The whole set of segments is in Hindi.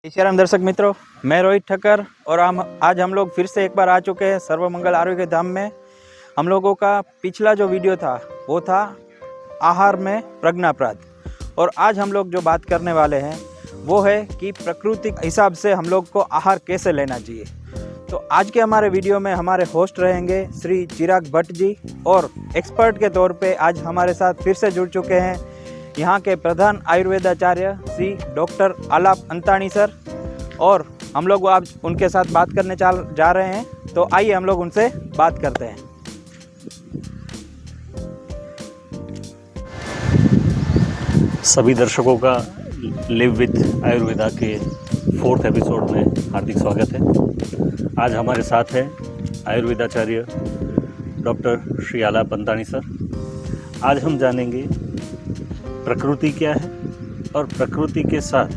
नमस्कार दर्शक मित्रों, मैं रोहित ठक्कर और आज हम लोग फिर से एक बार आ चुके हैं सर्वमंगल आरोग्य धाम में। हम लोगों का पिछला जो वीडियो था वो था आहार में प्रज्ञापराध, और आज हम लोग जो बात करने वाले हैं वो है कि प्रकृति के हिसाब से हम लोग को आहार कैसे लेना चाहिए। तो आज के हमारे वीडियो में हमारे होस्ट रहेंगे श्री चिराग भट्ट जी, और एक्सपर्ट के तौर पे आज हमारे साथ फिर से जुड़ चुके हैं यहाँ के प्रधान आयुर्वेदाचार्य श्री डॉक्टर आलाप अंतानी सर, और हम लोग आज उनके साथ बात करने जा रहे हैं। तो आइए हम लोग उनसे बात करते हैं। सभी दर्शकों का लिव विद आयुर्वेदा के 4th एपिसोड में हार्दिक स्वागत है। आज हमारे साथ है आयुर्वेदाचार्य डॉक्टर श्री आलाप अंतानी सर। आज हम जानेंगे प्रकृति क्या है और प्रकृति के साथ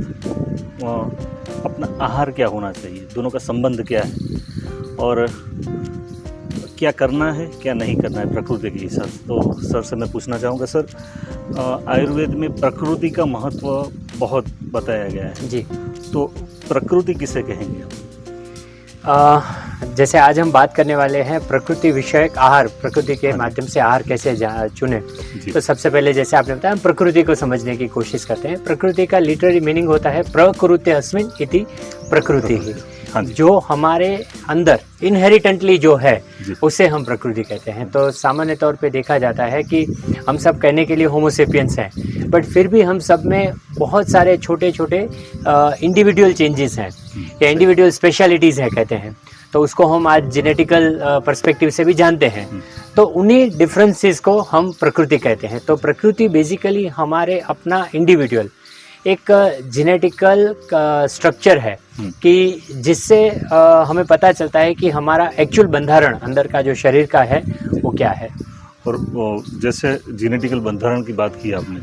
अपना आहार क्या होना चाहिए, दोनों का संबंध क्या है और क्या करना है क्या नहीं करना है प्रकृति के हिसाब से। तो सर से मैं पूछना चाहूँगा, सर आयुर्वेद में प्रकृति का महत्व बहुत बताया गया है जी। तो प्रकृति किसे कहेंगे? जैसे आज हम बात करने वाले हैं प्रकृति विषयक आहार, प्रकृति के माध्यम से आहार कैसे चुने। तो सबसे पहले जैसे आपने बताया, हम प्रकृति को समझने की कोशिश करते हैं। प्रकृति का लिटरेरी मीनिंग होता है प्रकृति अस्मिन् इति प्रकृति ही। जो हमारे अंदर इनहेरिटेंटली जो है उसे हम प्रकृति कहते हैं। तो सामान्य तौर पे देखा जाता है कि हम सब कहने के लिए होमोसेपियंस हैं, बट फिर भी हम सब में बहुत सारे छोटे छोटे इंडिविजुअल चेंजेस हैं या इंडिविजुअल स्पेशलिटीज़ हैं कहते हैं। तो उसको हम आज जेनेटिकल पर्सपेक्टिव से भी जानते हैं। तो उन्हीं डिफरेंसेस को हम प्रकृति कहते हैं। तो प्रकृति बेसिकली हमारे अपना इंडिविजुअल एक जेनेटिकल स्ट्रक्चर है कि जिससे हमें पता चलता है कि हमारा एक्चुअल बंधारण अंदर का जो शरीर का है वो क्या है। और जैसे जेनेटिकल बंधारण की बात की आपने,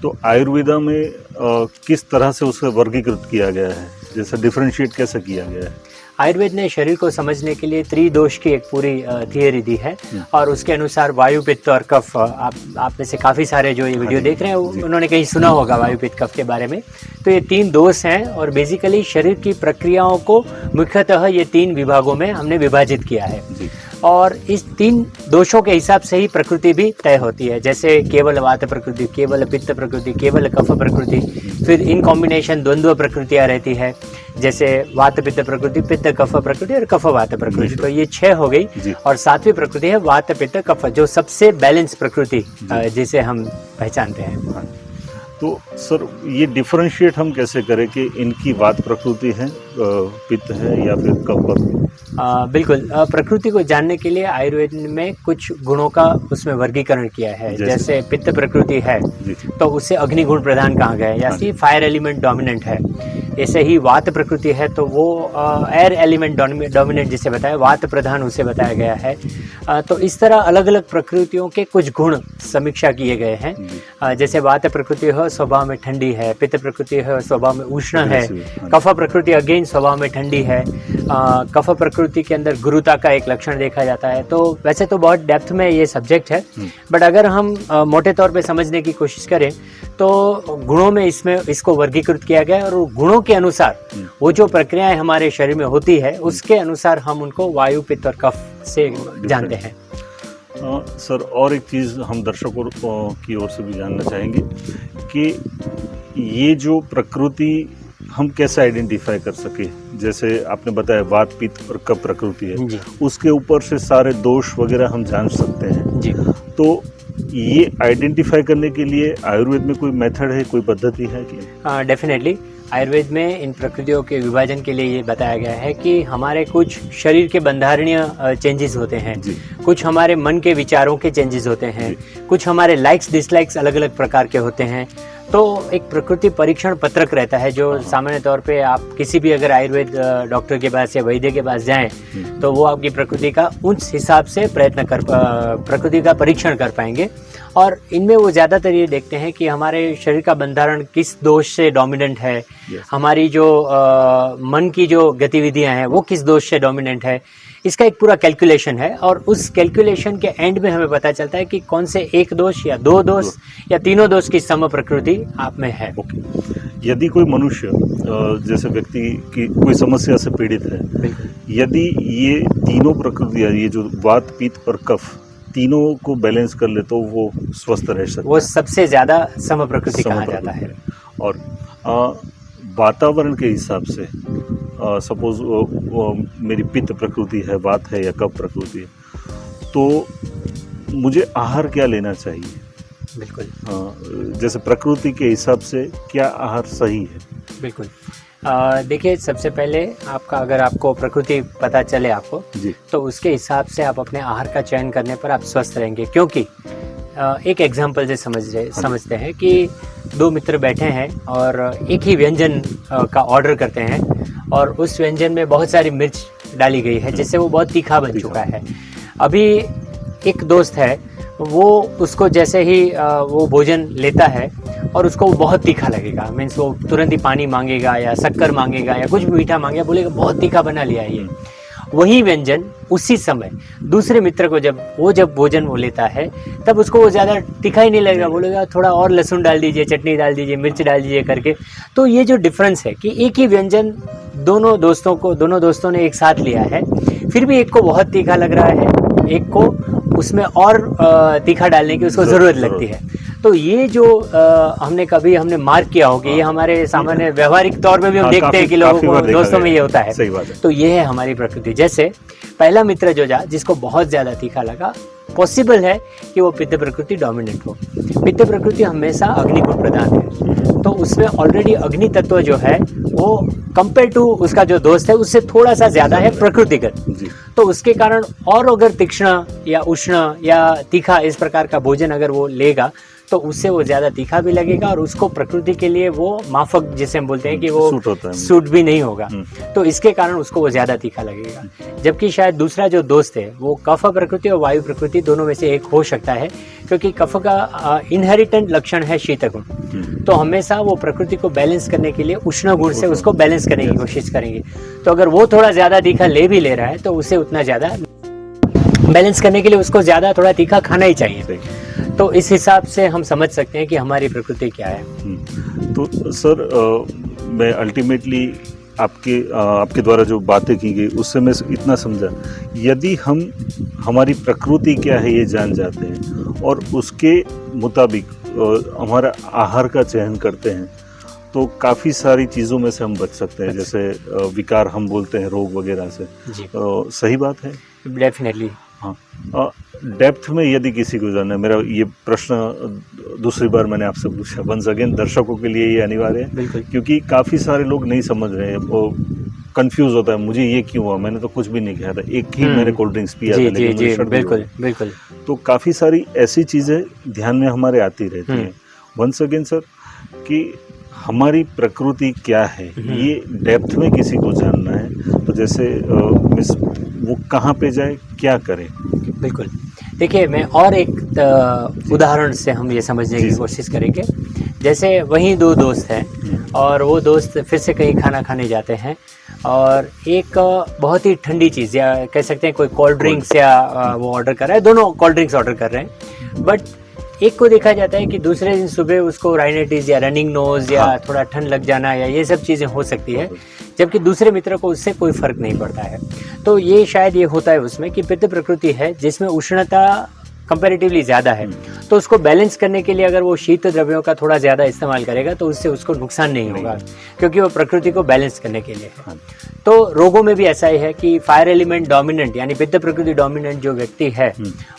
तो आयुर्वेदा में किस तरह से उसे वर्गीकृत किया गया है, जैसे डिफरेंशिएट कैसे किया गया है? आयुर्वेद ने शरीर को समझने के लिए त्रिदोष की एक पूरी थियरी दी है, और उसके अनुसार वायु, पित्त और कफ, आप में से काफ़ी सारे जो ये वीडियो देख रहे हैं उन्होंने कहीं सुना होगा वायु, पित्त, कफ के बारे में। तो ये 3 दोष हैं, और बेसिकली शरीर की प्रक्रियाओं को मुख्यतः ये 3 विभागों में हमने विभाजित किया है, और इस 3 दोषों के हिसाब से ही प्रकृति भी तय होती है। जैसे केवल वात प्रकृति, केवल पित्त प्रकृति, केवल कफ प्रकृति, फिर इन कॉम्बिनेशन द्वंद्व प्रकृतियाँ रहती है, जैसे वात पित्त प्रकृति, पित्त कफ प्रकृति और कफ वात प्रकृति। तो ये 6 हो गई, और 7वीं प्रकृति है वात पित्त कफ, जो सबसे बैलेंस प्रकृति जिसे हम पहचानते हैं। तो सर ये डिफरेंशिएट हम कैसे करें कि इनकी वात प्रकृति है, पित्त है या फिर कफ प्रकृति? बिल्कुल, प्रकृति को जानने के लिए आयुर्वेद में कुछ गुणों का उसमें वर्गीकरण किया है। जैसे पित्त प्रकृति है तो उसे अग्निगुण प्रधान कहा गया है, या फायर एलिमेंट डोमिनेंट है। ऐसे ही वात प्रकृति है तो वो एयर एलिमेंट डोमिनेंट जिसे बताया, वात प्रधान उसे बताया गया है। तो इस तरह अलग अलग प्रकृतियों के कुछ गुण समीक्षा किए गए हैं। जैसे वात प्रकृति हो स्वभाव में ठंडी है, पित्त प्रकृति है स्वभाव में उष्ण है, कफ प्रकृति अगेन स्वभाव में ठंडी है, कफ प्रकृति के अंदर गुरुता का एक लक्षण देखा जाता है। तो वैसे तो बहुत डेप्थ में ये सब्जेक्ट है, बट अगर हम मोटे तौर पे समझने की कोशिश करें तो गुणों में इसको वर्गीकृत किया गया है, और गुणों के अनुसार वो जो प्रक्रियाएं हमारे शरीर में होती है उसके अनुसार हम उनको वायु, पित्त और कफ से जानते हैं। सर और एक चीज़ हम दर्शकों की ओर से भी जानना चाहेंगे कि ये जो प्रकृति हम कैसे आइडेंटिफाई कर सके। जैसे आपने बताया वात, पित्त और कफ प्रकृति है, उसके ऊपर से सारे दोष वगैरह हम जान सकते हैं जी। तो ये आइडेंटिफाई करने के लिए आयुर्वेद में कोई मेथड है, कोई पद्धति है कि? डेफिनेटली आयुर्वेद में इन प्रकृतियों के विभाजन के लिए ये बताया गया है कि हमारे कुछ शरीर के बंधारणीय चेंजेस होते हैं, कुछ हमारे मन के विचारों के चेंजेस होते हैं, कुछ हमारे लाइक्स डिसलाइक्स अलग अलग प्रकार के होते हैं। तो एक प्रकृति परीक्षण पत्रक रहता है जो सामान्य तौर पे आप किसी भी अगर आयुर्वेद डॉक्टर के पास या वैद्य के पास जाएं तो वो आपकी प्रकृति का उस हिसाब से प्रकृति का परीक्षण कर पाएंगे, और इनमें वो ज़्यादातर ये देखते हैं कि हमारे शरीर का बंधारण किस दोष से डोमिनेंट है, हमारी जो मन की जो गतिविधियां हैं वो किस दोष से डोमिनेंट है, इसका एक पूरा कैलकुलेशन है। और उस कैलकुलेशन के एंड में हमें पता चलता है कि कौन से एक दोष या दो दोष या तीनों दोष की सम प्रकृति आप में है। यदि कोई मनुष्य जैसे व्यक्ति की कोई समस्या से पीड़ित है, यदि ये तीनों प्रकृतियां, ये जो वात पित्त और कफ तीनों को बैलेंस कर ले तो वो स्वस्थ रह सकता है। वो सबसे ज्यादा सम प्रकृति कहा जाता है। और वातावरण के हिसाब से सपोज मेरी पित्त प्रकृति है, वात है या कफ प्रकृति है, तो मुझे आहार क्या लेना चाहिए? बिल्कुल। जैसे प्रकृति के हिसाब से क्या आहार सही है? बिल्कुल। देखिए, सबसे पहले आपका, अगर आपको प्रकृति पता चले आपको जी, तो उसके हिसाब से आप अपने आहार का चयन करने पर आप स्वस्थ रहेंगे। क्योंकि एक एग्जाम्पल से समझते हैं कि दो मित्र बैठे हैं और एक ही व्यंजन का ऑर्डर करते हैं और उस व्यंजन में बहुत सारी मिर्च डाली गई है जिससे वो बहुत तीखा बन चुका है। अभी एक दोस्त है, वो उसको जैसे ही वो भोजन लेता है और उसको बहुत तीखा लगेगा, मीन्स वो तुरंत ही पानी मांगेगा या शक्कर मांगेगा या कुछ भी मीठा मांगेगा, बोलेगा बहुत तीखा बना लिया है ये। वही व्यंजन उसी समय दूसरे मित्र को जब भोजन वो लेता है तब उसको वो ज़्यादा तीखा ही नहीं लगेगा, बोलेगा थोड़ा और लहसुन डाल दीजिए, चटनी डाल दीजिए, मिर्च डाल दीजिए करके। तो ये जो डिफरेंस है कि एक ही व्यंजन दोनों दोस्तों ने एक साथ लिया है, फिर भी एक को बहुत तीखा लग रहा है, एक को उसमें और तीखा डालने की उसको ज़रूरत लगती है। तो ये जो हमने मार्क किया होगा, ये हमारे सामान्य व्यवहारिक तौर पे भी हम देखते हैं कि लोगों को दोस्तों में ये होता है। सही बात है। तो ये है हमारी प्रकृति। जैसे पहला मित्र जिसको बहुत ज़्यादा तीखा लगा, पॉसिबल है कि वो पित्त प्रकृति डोमिनेंट हो। पित्त प्रकृति हमेशा अग्नि को प्रदान है, तो उसमें ऑलरेडी अग्नि तत्व जो है वो कंपेयर टू उसका जो दोस्त है उससे थोड़ा सा ज़्यादा है प्रकृतिगत। तो उसके कारण और अगर तीक्ष्ण या उष्ण या तीखा इस प्रकार का भोजन अगर वो लेगा तो उससे वो ज़्यादा तीखा भी लगेगा और उसको प्रकृति के लिए वो माफक जिसे हम बोलते हैं कि वो सूट भी नहीं होगा, तो इसके कारण उसको वो ज़्यादा तीखा लगेगा। जबकि शायद दूसरा जो दोस्त है वो कफ प्रकृति और वायु प्रकृति दोनों में से एक हो सकता है, क्योंकि कफ का इनहेरिटेंट लक्षण है शीत गुण। तो हमेशा वो प्रकृति को बैलेंस करने के लिए उष्ण गुण से उसको बैलेंस करने की कोशिश करेंगे। तो अगर वो थोड़ा ज़्यादा तीखा ले भी रहा है तो उसे उतना ज़्यादा बैलेंस करने के लिए उसको ज़्यादा थोड़ा तीखा खाना ही चाहिए। तो इस हिसाब से हम समझ सकते हैं कि हमारी प्रकृति क्या है। तो सर, मैं अल्टीमेटली आपके द्वारा जो बातें की गई उससे मैं इतना समझा, यदि हम हमारी प्रकृति क्या है ये जान जाते हैं और उसके मुताबिक हमारा आहार का चयन करते हैं तो काफ़ी सारी चीज़ों में से हम बच सकते हैं। जैसे विकार हम बोलते हैं, रोग वगैरह से। सही बात है? डेफिनेटली। हाँ, डेप्थ में यदि किसी को जानना है, मेरा ये प्रश्न दूसरी बार मैंने आपसे पूछा, वंस अगेन दर्शकों के लिए ये अनिवार्य है, क्योंकि काफ़ी सारे लोग नहीं समझ रहे हैं, वो कंफ्यूज होता है, मुझे ये क्यों हुआ, मैंने तो कुछ भी नहीं खाया था, एक ही मैंने कोल्ड ड्रिंक्स पिया था, लेकिन मुझे सर्दी हुई। बिल्कुल। तो काफ़ी सारी ऐसी चीज़ें ध्यान में हमारे आती रहती हैं। वंस अगेन सर, कि हमारी प्रकृति क्या है ये डेप्थ में किसी को जानना है तो जैसे वो कहाँ पे जाए, क्या करे? बिल्कुल। देखिए, मैं और एक उदाहरण से हम ये समझने की कोशिश करेंगे। जैसे वहीं दो दोस्त हैं और वो दोस्त फिर से कहीं खाना खाने जाते हैं और एक बहुत ही ठंडी चीज़ या कह सकते हैं कोई कोल्ड ड्रिंक्स या वो ऑर्डर कर रहा है, दोनों कोल्ड ड्रिंक्स ऑर्डर कर रहे हैं। बट एक को देखा जाता है कि दूसरे दिन सुबह उसको राइनाइटिस या रनिंग नोज या थोड़ा ठंड लग जाना या ये सब चीज़ें हो सकती है, जबकि दूसरे मित्र को उससे कोई फर्क नहीं पड़ता है। तो ये शायद ये होता है उसमें कि पित्त प्रकृति है जिसमें उष्णता कंपैरेटिवली ज़्यादा है, तो उसको बैलेंस करने के लिए अगर वो शीत द्रव्यों का थोड़ा ज़्यादा इस्तेमाल करेगा तो उससे उसको नुकसान नहीं होगा, क्योंकि वो प्रकृति को बैलेंस करने के लिए है। तो रोगों में भी ऐसा ही है कि फायर एलिमेंट डोमिनेंट यानी पित्त प्रकृति डोमिनेंट जो व्यक्ति है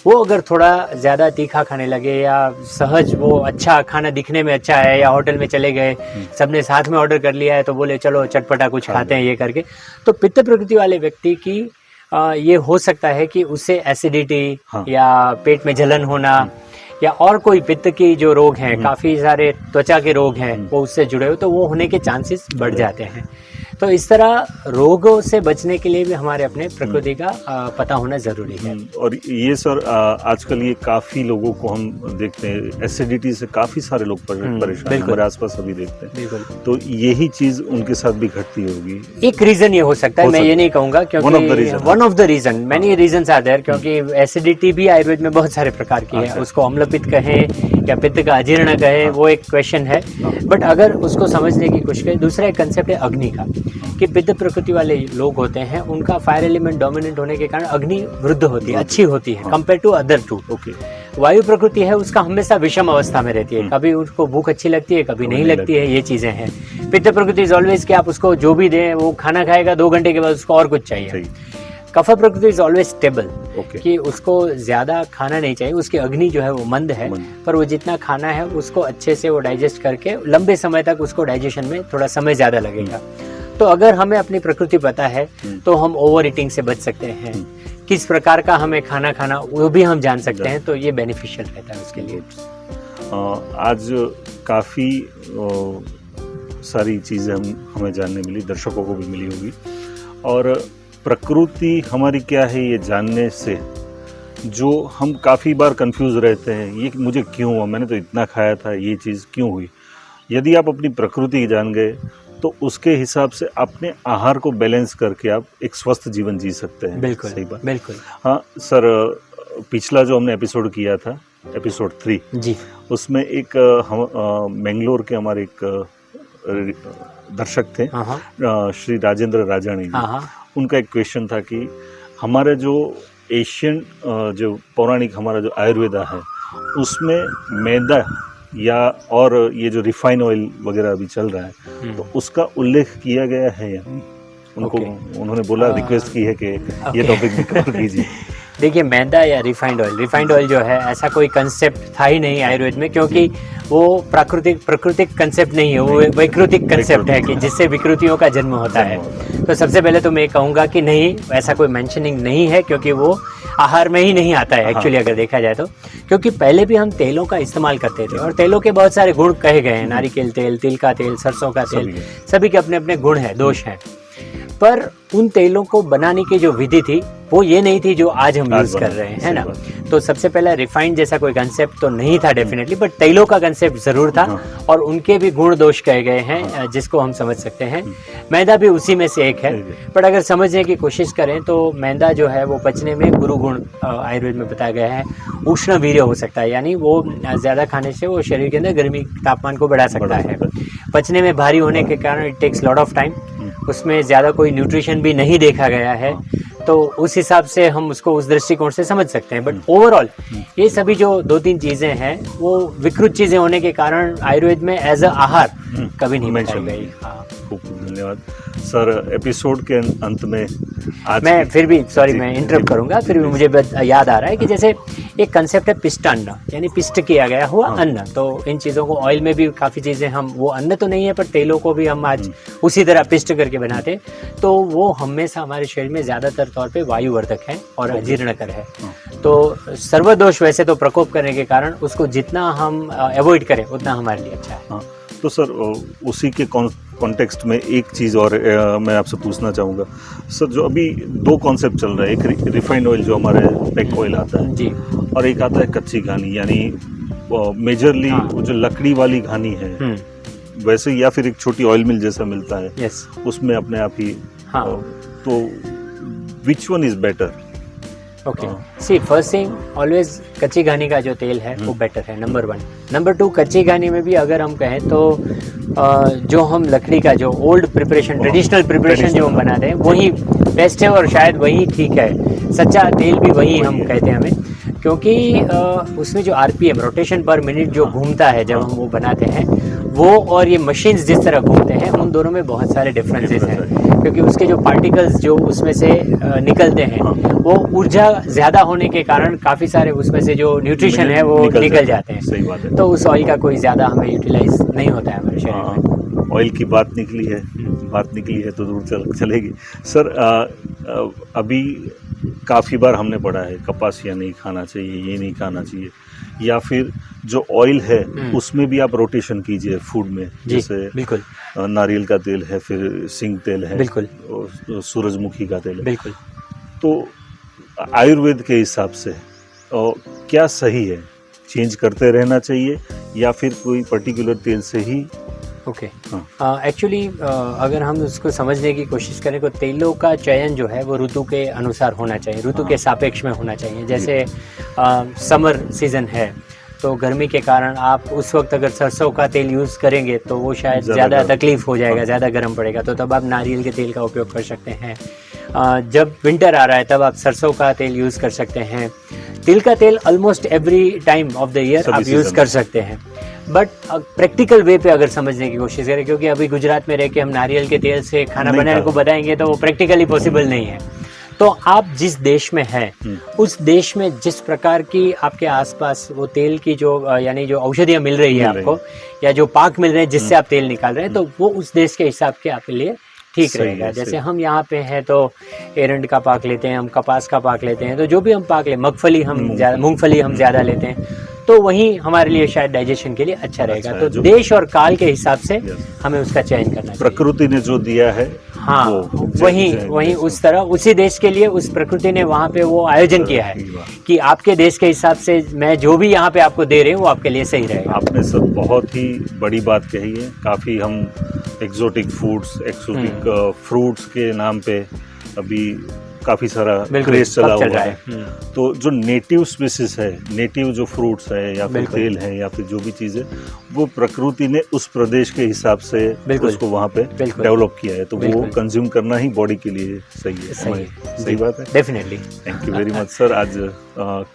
वो अगर थोड़ा ज़्यादा तीखा खाने लगे या सहज वो अच्छा खाना दिखने में अच्छा है या होटल में चले गए, सबने साथ में ऑर्डर कर लिया है तो बोले चलो चटपटा कुछ खाते हैं ये करके, तो पित्त प्रकृति वाले व्यक्ति की ये हो सकता है कि उससे एसिडिटी या पेट में जलन होना या और कोई पित्त की जो रोग हैं, काफ़ी सारे त्वचा के रोग हैं वो उससे जुड़े हो, तो वो होने के चांसेस बढ़ जाते हैं। तो इस तरह रोगों से बचने के लिए भी हमारे अपने प्रकृति का पता होना ज़रूरी है। और ये सर आजकल ये काफ़ी लोगों को हम देखते हैं, एसिडिटी से काफ़ी सारे लोग परेशान हैं, हमारे आसपास अभी देखते हैं। बिल्कुल। तो यही चीज़ उनके साथ भी घटती होगी। एक रीज़न ये हो सकता है, मैं ये नहीं कहूँगा, क्योंकि one of the reason, many reasons are there, क्योंकि एसिडिटी भी आयुर्वेद में बहुत सारे प्रकार की है। उसको अम्लपित्त कहें या पित्त का अजीर्ण कहें, वो एक क्वेश्चन है। बट अगर उसको समझने की कोशिश करें, दूसरा एक कंसेप्ट है अग्नि का, कि पित्त प्रकृति वाले लोग होते हैं, उनका फायर एलिमेंट डोमिनेंट होने के कारण अग्नि वृद्ध होती है, अच्छी होती है कंपेयर टू अदर टू। वायु प्रकृति है, उसका हमेशा विषम अवस्था में रहती है, कभी उसको भूख अच्छी लगती है, कभी नहीं लगती है, ये चीजें हैं। पित्त प्रकृति इज ऑलवेज कि आप उसको जो भी दें, वो खाना खाएगा, 2 घंटे के बाद उसको और कुछ चाहिए। कफ प्रकृति इज ऑलवेज स्टेबल, कि उसको ज्यादा खाना नहीं चाहिए, उसकी अग्नि जो है वो मंद है, पर वो जितना खाना है उसको अच्छे से वो डाइजेस्ट करके लंबे समय तक उसको डाइजेशन में थोड़ा समय ज्यादा लगेगा। तो अगर हमें अपनी प्रकृति पता है तो हम ओवर ईटिंग से बच सकते हैं, किस प्रकार का हमें खाना खाना वो भी हम जान सकते हैं, तो ये बेनिफिशियल रहता है उसके लिए। आज काफ़ी सारी चीज़ें हमें जानने मिली, दर्शकों को भी मिली होगी। और प्रकृति हमारी क्या है ये जानने से जो हम काफ़ी बार कंफ्यूज रहते हैं, ये मुझे क्यों हुआ, मैंने तो इतना खाया था, ये चीज़ क्यों हुई। यदि आप अपनी प्रकृति जान गए तो उसके हिसाब से अपने आहार को बैलेंस करके आप एक स्वस्थ जीवन जी सकते हैं। बिल्कुल, सही बात। बिल्कुल। हाँ सर, पिछला जो हमने एपिसोड किया था, एपिसोड 3 जी, उसमें एक मैंगलोर के हमारे एक दर्शक थे, श्री राजेंद्र राजाणी, उनका एक क्वेश्चन था कि हमारे जो एशियन जो पौराणिक हमारा जो आयुर्वेदा है उसमें मैदा या और ये जो रिफाइन ऑयल वगैरह अभी चल रहा है, तो उसका उल्लेख किया गया है या नहीं? उनको उन्होंने बोला, रिक्वेस्ट की है कि ये टॉपिक भी कवर कीजिए। देखिए, मैदा या रिफाइंड ऑयल जो है, ऐसा कोई कंसेप्ट था ही नहीं आयुर्वेद में, क्योंकि वो प्राकृतिक कंसेप्ट नहीं है, वो वैकृतिक कंसेप्ट है कि जिससे विकृतियों का जन्म होता है। तो सबसे पहले तो मैं कहूँगा कि नहीं, ऐसा कोई मेंशनिंग नहीं है, क्योंकि वो आहार में ही नहीं आता है एक्चुअली, अगर देखा जाए तो। क्योंकि पहले भी हम तेलों का इस्तेमाल करते थे, और तेलों के बहुत सारे गुण कहे गए हैं, नारिकेल तेल, तिल का तेल, सरसों का तेल, सभी के अपने अपने गुण हैं, दोष हैं। पर उन तेलों को बनाने की जो विधि थी वो ये नहीं थी जो आज हम यूज कर रहे हैं, है ना। तो सबसे पहला रिफाइंड जैसा कोई कंसेप्ट तो नहीं था डेफिनेटली, बट तेलों का कंसेप्ट जरूर था, और उनके भी गुण दोष कहे गए हैं जिसको हम समझ सकते हैं। मैदा भी उसी में से एक है, पर अगर समझने की कोशिश करें तो मैदा जो है वो पचने में गुरु गुण आयुर्वेद में बताया गया है, उष्ण वीर्य हो सकता है, यानी वो ज्यादा खाने से वो शरीर के अंदर गर्मी तापमान को बढ़ा सकता है। पचने में भारी होने के कारण it takes lot of time, उसमें ज़्यादा कोई न्यूट्रिशन भी नहीं देखा गया है, तो उस हिसाब से हम उसको उस दृष्टिकोण से समझ सकते हैं। बट ओवरऑल ये सभी जो 2-3 चीज़ें हैं वो विकृत चीज़ें होने के कारण आयुर्वेद में एज अ आहार कभी नहीं बताई गई। खूब धन्यवाद सर। एपिसोड के अंत में आज मैं फिर भी मैं इंटरप्ट करूंगा, फिर भी मुझे याद आ रहा है कि जैसे एक कंसेप्ट है पिष्टान्न, यानी पिष्ट किया गया हुआ अन्न। तो इन चीज़ों को ऑयल में भी काफ़ी चीज़ें, हम वो अन्न तो नहीं है पर तेलों को भी हम आज उसी तरह पिष्ट करके बनाते, तो वो हमेशा हमारे शरीर में ज़्यादातर तौर पे वायुवर्धक है और अजीर्णकर है। तो सर्वदोष वैसे तो प्रकोप करने के कारण उसको जितना हम अवॉइड करें उतना हमारे लिए अच्छा है। तो सर उसी के कॉन्टेक्स्ट में एक चीज़ और मैं आपसे पूछना चाहूँगा सर, जो अभी 2 कॉन्सेप्ट चल रहा है, एक रिफाइंड ऑयल जो हमारे पेक ऑयल आता है जी, और एक आता है कच्ची घानी, यानी मेजरली जो लकड़ी वाली घानी है वैसे, या फिर एक छोटी ऑयल मिल जैसा मिलता है उसमें अपने आप ही। तो which one is better? Okay, see first thing, always कच्ची घानी का जो तेल है वो बेटर है, नंबर 1। नंबर 2, कच्ची घानी में भी अगर हम कहें तो जो हम लकड़ी का जो ओल्ड प्रिपरेशन, ट्रेडिशनल प्रिपरेशन जो हम बनाते हैं वही बेस्ट है, और शायद वही ठीक है। सच्चा तेल भी वही हम कहते हैं हमें, क्योंकि उसमें जो RPM, रोटेशन पर मिनट जो घूमता है जब हम वो बनाते हैं, वो और ये मशीन्स जिस तरह घूमते हैं, उन दोनों में बहुत सारे डिफरेंसेस हैं। क्योंकि उसके जो पार्टिकल्स जो उसमें से निकलते हैं, वो ऊर्जा ज़्यादा होने के कारण काफ़ी सारे उसमें से जो न्यूट्रिशन है वो निकल जाते हैं। सही बात है। तो उस ऑयल का कोई ज़्यादा हमें यूटिलाइज नहीं होता है हमारे शरीर में। ऑयल की बात निकली है तो दूर चलेगी सर। अभी काफ़ी बार हमने पढ़ा है कपासिया नहीं खाना चाहिए, ये नहीं खाना चाहिए, या फिर जो ऑयल है उसमें भी आप रोटेशन कीजिए फूड में, जी, जैसे बिल्कुल नारियल का तेल है, फिर सिंग तेल है, बिल्कुल और सूरजमुखी का तेल है। बिल्कुल। तो आयुर्वेद के हिसाब से क्या सही है, चेंज करते रहना चाहिए या फिर कोई पर्टिकुलर तेल से ही? ओके, एक्चुअली अगर हम उसको समझने की कोशिश करें तो तेलों का चयन जो है वो ऋतु के अनुसार होना चाहिए, ऋतु के सापेक्ष में होना चाहिए। जैसे समर सीज़न है तो गर्मी के कारण आप उस वक्त अगर सरसों का तेल यूज़ करेंगे तो वो शायद ज़्यादा तकलीफ़ हो जाएगा, ज़्यादा गर्म पड़ेगा, तो तब आप नारियल के तेल का उपयोग कर सकते हैं। जब विंटर आ रहा है तब आप सरसों का तेल यूज़ कर सकते हैं। तिल का तेल almost every time of the year आप यूज़ कर सकते हैं, बट प्रैक्टिकल वे पे अगर समझने की कोशिश करें, क्योंकि अभी गुजरात में रह के हम नारियल के तेल से खाना बनाने को बताएंगे तो वो प्रैक्टिकली पॉसिबल नहीं है। तो आप जिस देश में हैं उस देश में जिस प्रकार की आपके आसपास वो तेल की जो यानी जो औषधियाँ मिल रही है आपको, या जो पाक मिल रहे हैं जिससे आप तेल निकाल रहे हैं, तो वो उस देश के हिसाब के आपके लिए ठीक रहेगा। जैसे हम यहाँ पे हैं तो एरंड का पाक लेते हैं, हम कपास का पाक लेते हैं, तो जो भी हम पाक लें, मूंगफली हम ज़्यादा लेते हैं, तो वही हमारे लिए शायद डाइजेशन के लिए अच्छा रहेगा। तो देश और काल के हिसाब से हमें उसका चयन करना चाहिए। प्रकृति ने जो दिया है, हाँ, वही उस तरह उसी देश के लिए उस प्रकृति ने वहाँ पे वो आयोजन किया है कि आपके देश के हिसाब से मैं जो भी यहाँ पे आपको दे रही हूँ वो आपके लिए सही रहेगा। आपने सर बहुत ही बड़ी बात कही है। काफ़ी हम एक्सोटिक फूड्स, एक्सोटिक फ्रूट्स के नाम पे अभी काफ़ी सारा क्रेज चला हुआ है। तो जो नेटिव स्पीसीज है, नेटिव जो फ्रूट्स है या फिर तेल है या फिर जो भी चीज़ है, वो प्रकृति ने उस प्रदेश के हिसाब से उसको वहाँ पे डेवलप किया है, तो वो कंज्यूम करना ही बॉडी के लिए सही है। सही बात है, definitely. Thank you very much sir. आज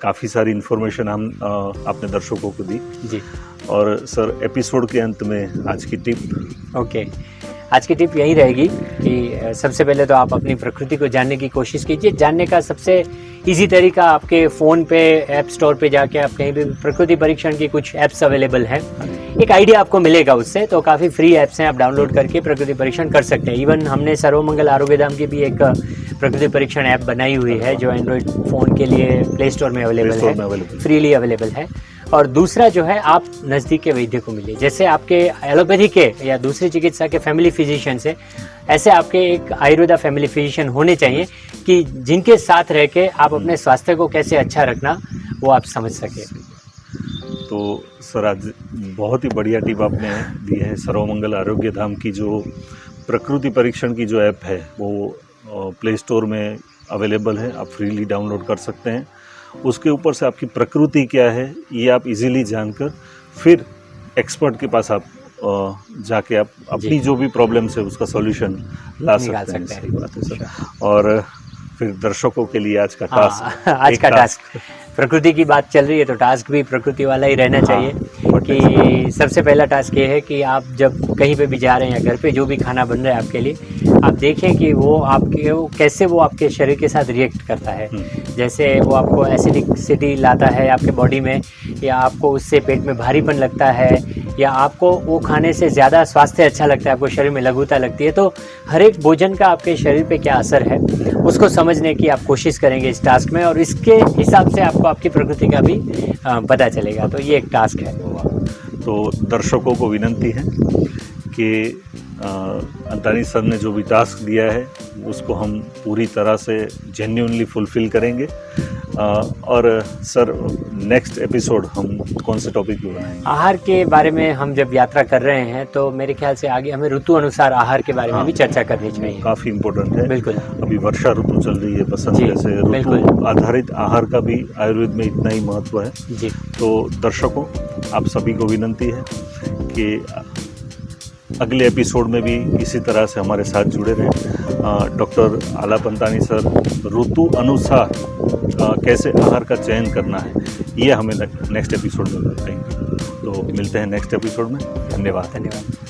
काफ़ी सारी इन्फॉर्मेशन हम आपने दर्शकों को दी जी। और सर एपिसोड के अंत में आज की टिप। ओके, आज की टिप यही रहेगी कि सबसे पहले तो आप अपनी प्रकृति को जानने की कोशिश कीजिए। जानने का सबसे इजी तरीका, आपके फ़ोन पे ऐप स्टोर पे जाके आप कहीं भी प्रकृति परीक्षण की कुछ ऐप्स अवेलेबल हैं, एक आइडिया आपको मिलेगा उससे। तो काफ़ी फ्री ऐप्स हैं, आप डाउनलोड करके प्रकृति परीक्षण कर सकते हैं। इवन हमने सर्वमंगल आरोग्यधाम की भी एक प्रकृति परीक्षण ऐप बनाई हुई है जो एंड्रॉयड फ़ोन के लिए प्ले स्टोर में अवेलेबल है, फ्रीली अवेलेबल है। और दूसरा जो है, आप नज़दीक के वैद्य को मिलिए। जैसे आपके एलोपैथी के या दूसरी चिकित्सा के फैमिली फिजिशियन से, ऐसे आपके एक आयुर्वेदा फैमिली फिजिशियन होने चाहिए कि जिनके साथ रह के आप अपने स्वास्थ्य को कैसे अच्छा रखना वो आप समझ सके। तो सर आज बहुत ही बढ़िया टिप आपने दी है। सर्वमंगल आरोग्य धाम की जो प्रकृति परीक्षण की जो ऐप है वो प्ले स्टोर में अवेलेबल है, आप फ्रीली डाउनलोड कर सकते हैं। उसके ऊपर से आपकी प्रकृति क्या है ये आप इजीली जानकर फिर एक्सपर्ट के पास आप जाके आप अपनी जो भी प्रॉब्लम्स है उसका सॉल्यूशन ला सकते हैं। सही बात है सर। और फिर दर्शकों के लिए आज का टास्क, आज का टास्क, प्रकृति की बात चल रही है तो टास्क भी प्रकृति वाला ही रहना चाहिए। कि सबसे पहला टास्क ये है कि आप जब कहीं पे भी जा रहे हैं या घर पे जो भी खाना बन रहा है आपके लिए, आप देखें कि वो कैसे वो आपके शरीर के साथ रिएक्ट करता है। जैसे वो आपको एसिडिसिटी लाता है आपके बॉडी में, या आपको उससे पेट में भारीपन लगता है, या आपको वो खाने से ज़्यादा स्वास्थ्य अच्छा लगता है, आपको शरीर में लघुता लगती है। तो हर एक भोजन का आपके शरीर पे क्या असर है उसको समझने की आप कोशिश करेंगे इस टास्क में, और इसके हिसाब से आपको आपकी प्रकृति का भी पता चलेगा। तो ये एक टास्क है। तो दर्शकों को विनंती है कि अंतानी सर ने जो भी टास्क दिया है उसको हम पूरी तरह से जेन्युइनली फुलफिल करेंगे। और सर नेक्स्ट एपिसोड हम कौन से टॉपिक पे बनाएंगे? आहार के बारे में हम जब यात्रा कर रहे हैं तो मेरे ख्याल से आगे हमें ऋतु अनुसार आहार के बारे में भी चर्चा करनी चाहिए। काफ़ी इम्पोर्टेंट है। बिल्कुल। अभी वर्षा ऋतु चल रही है, बसंत जैसे ऋतु आधारित आहार का भी आयुर्वेद में इतना ही महत्व है जी। तो दर्शकों आप सभी को विनंती है कि अगले एपिसोड में भी इसी तरह से हमारे साथ जुड़े रहें। डॉक्टर आलाप अंतानी सर ऋतु अनुसार कैसे आहार का चयन करना है ये हमें नेक्स्ट एपिसोड में बताएंगे। तो मिलते हैं नेक्स्ट एपिसोड में। धन्यवाद।